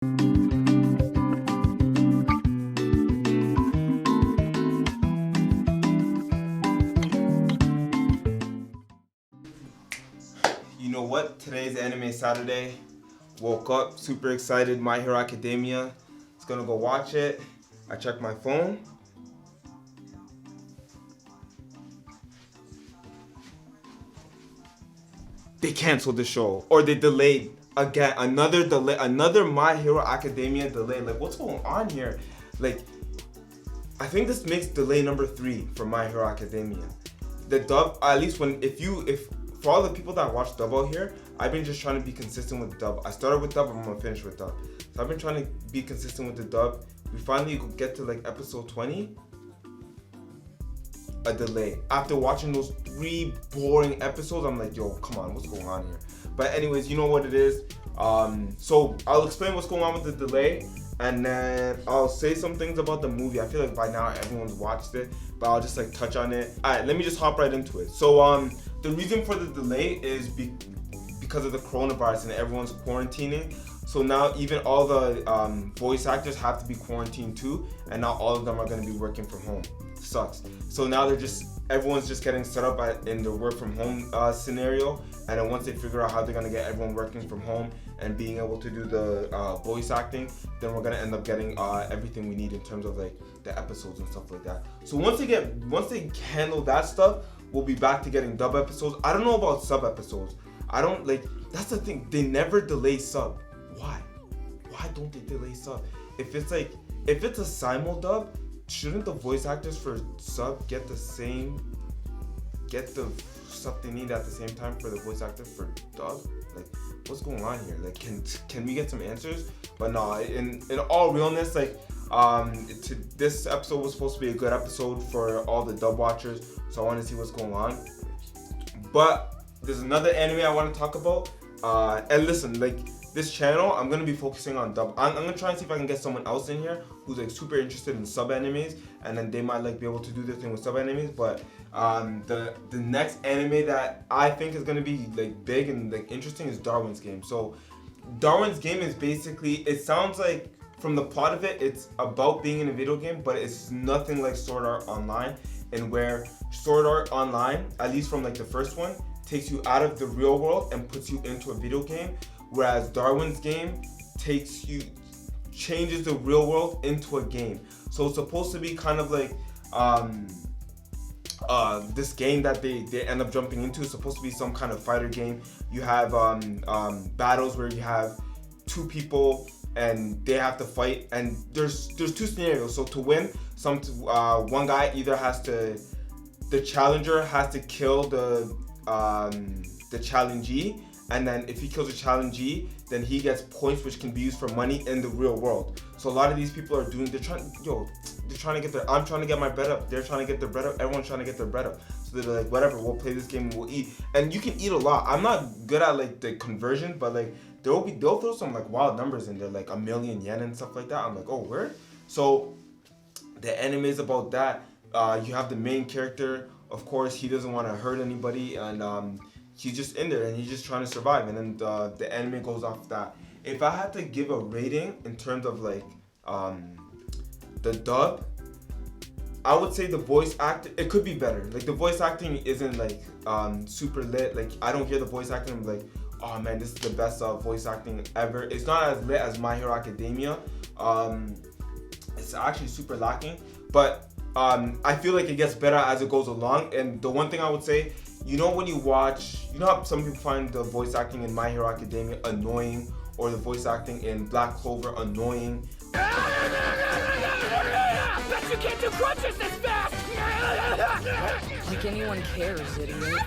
You know what? Today's Anime Saturday. Woke up super excited. My Hero Academia. It's gonna go watch it. I checked my phone. They canceled the show, or they delayed again. Another delay. Another My Hero Academia delay. Like, what's going on here? Like, I think this makes delay number 3 for My Hero Academia. The dub, at least for all the people that watch dub out here, I've been just trying to be consistent with dub. I started with dub, I'm gonna finish with dub. So I've been trying to be consistent with the dub. We finally get to like episode 20. A delay. After watching those 3 boring episodes, I'm like, yo, come on, what's going on here? But anyways, you know what it is. So I'll explain what's going on with the delay, and then I'll say some things about the movie. I feel like by now everyone's watched it, but I'll just like touch on it. Alright, let me just hop right into it. So the reason for the delay is because of the coronavirus and everyone's quarantining. So now even all the voice actors have to be quarantined too, and not all of them are going to be working from home. Sucks. So now everyone's just getting set up in the work from home scenario, and then once they figure out how they're going to get everyone working from home and being able to do the voice acting, then we're going to end up getting everything we need in terms of like the episodes and stuff like that. So once they handle that stuff, we'll be back to getting dub episodes. I don't know about sub episodes. I don't like, that's the thing, they never delay sub. Why don't they delay sub? If it's a simul dub, shouldn't the voice actors for sub get the stuff they need at the same time for the voice actor for dub? Like, what's going on here? Like, can we get some answers? But no, in all realness, like, this episode was supposed to be a good episode for all the dub watchers, so I want to see what's going on. But there's another anime I want to talk about. And listen, like, this channel, I'm gonna be focusing on dub. I'm gonna try and see if I can get someone else in here who's like super interested in sub animes, and then they might like be able to do their thing with sub animes. But the next anime that I think is gonna be like big and like interesting is Darwin's Game. So Darwin's Game is basically, it sounds like from the plot of it, it's about being in a video game, but it's nothing like Sword Art Online, and where Sword Art Online, at least from like the first one, takes you out of the real world and puts you into a video game. Whereas Darwin's Game changes the real world into a game. So it's supposed to be kind of like this game that they end up jumping into is supposed to be some kind of fighter game. You have battles where you have 2 people and they have to fight, and there's 2 scenarios. So to win, one guy either the challenger has to kill the challengee. And then if he kills a challengee, then he gets points which can be used for money in the real world. So a lot of these people they're trying to get I'm trying to get my bread up, they're trying to get their bread up, everyone's trying to get their bread up. So they're like, whatever, we'll play this game and we'll eat. And you can eat a lot. I'm not good at like the conversion, but like they'll throw some like wild numbers in there, like 1,000,000 yen and stuff like that. I'm like, oh, where? So the anime is about that. You have the main character, of course, he doesn't want to hurt anybody, and he's just in there and he's just trying to survive, and then the anime goes off that. If I had to give a rating in terms of like the dub, I would say the voice acting, it could be better. Like the voice acting isn't like super lit. Like I don't hear the voice acting and I'm like, oh man, this is the best voice acting ever. It's not as lit as My Hero Academia. It's actually super lacking, but I feel like it gets better as it goes along. And the one thing I would say, you know when you watch, you know how some people find the voice acting in My Hero Academia annoying, or the voice acting in Black Clover annoying? Bet you can't do crunches this fast! Like anyone cares, idiot.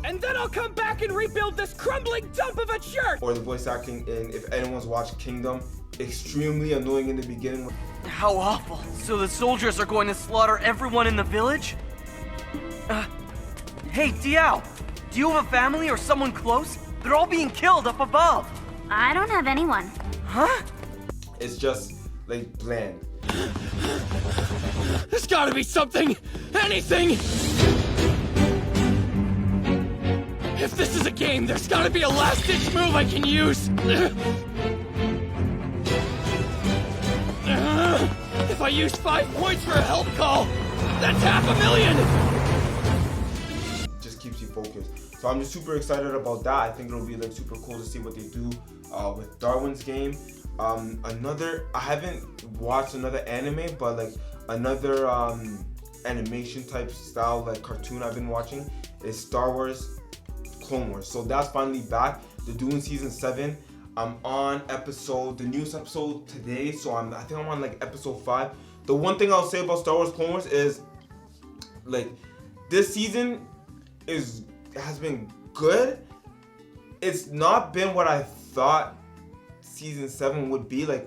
And then I'll come back and rebuild this crumbling dump of a church! Or the voice acting in, if anyone's watched Kingdom, extremely annoying in the beginning. How awful. So the soldiers are going to slaughter everyone in the village? Hey, Diao, do you have a family or someone close? They're all being killed up above. I don't have anyone. Huh? It's just like bland. There's gotta be something! Anything! If this is a game, there's gotta be a last-ditch move I can use. If I use 5 points for a help call, that's $500,000. Just keeps you focused. So I'm just super excited about that. I think it'll be like super cool to see what they do with Darwin's game. I haven't watched another anime, but like another animation type style like cartoon I've been watching is Star Wars Clone Wars. So that's finally back. They're doing season 7. I'm on the newest episode today, so I think I'm on like episode 5. The one thing I'll say about Star Wars Clone Wars is like this season has been good. It's not been what I thought season 7 would be, like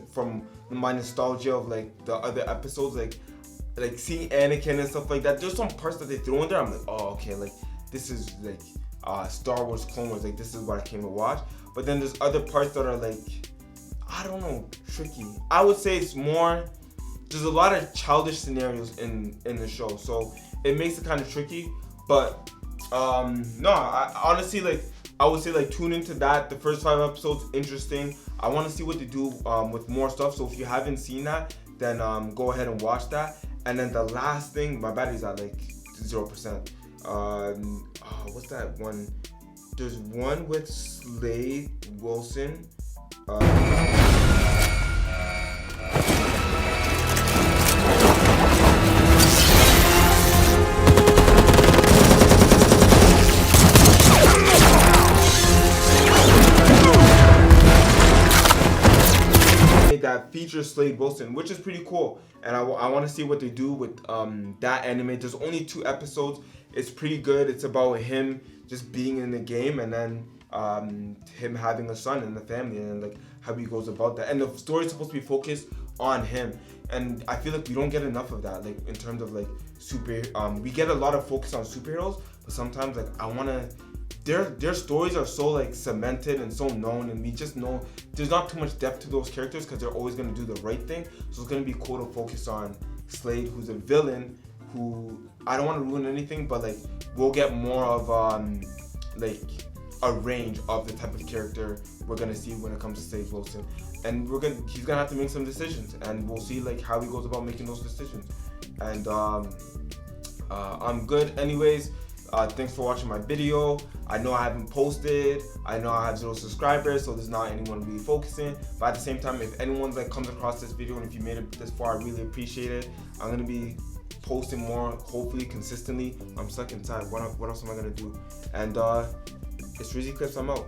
from my nostalgia of like the other episodes, like seeing Anakin and stuff like that. There's some parts that they throw in there, I'm like, oh okay, like this is like Star Wars Clone Wars, like this is what I came to watch. But then there's other parts that are like, I don't know, tricky. I would say it's more, there's a lot of childish scenarios in the show, so it makes it kind of tricky. But no, I honestly, like, I would say like tune into that. The first 5 episodes interesting. I want to see what they do with more stuff. So if you haven't seen that, then go ahead and watch that. And then the last thing, my battery's at like 0%. What's that one? There's one with Slade Wilson. That features Slade Wilson, which is pretty cool, and I want to see what they do with that anime. There's only 2 episodes. It's pretty good. It's about him just being in the game, and then him having a son and a family, and like how he goes about that. And the story is supposed to be focused on him, and I feel like we don't get enough of that. Like in terms of like we get a lot of focus on superheroes, but sometimes like I wanna. Their stories are so like cemented and so known, and we just know there's not too much depth to those characters because they're always gonna do the right thing. So it's gonna be cool to focus on Slade, who's a villain, who I don't want to ruin anything, but like we'll get more of like a range of the type of character we're gonna see when it comes to Slade Wilson, and he's gonna have to make some decisions, and we'll see like how he goes about making those decisions. And I'm good anyways. Thanks for watching my video. I know I haven't posted. I know I have 0 subscribers, so there's not anyone really focusing. But at the same time, if anyone like comes across this video and if you made it this far, I really appreciate it. I'm gonna be posting more, hopefully consistently. I'm stuck inside. What else am I gonna do? And it's Rizzy Clips. I'm out.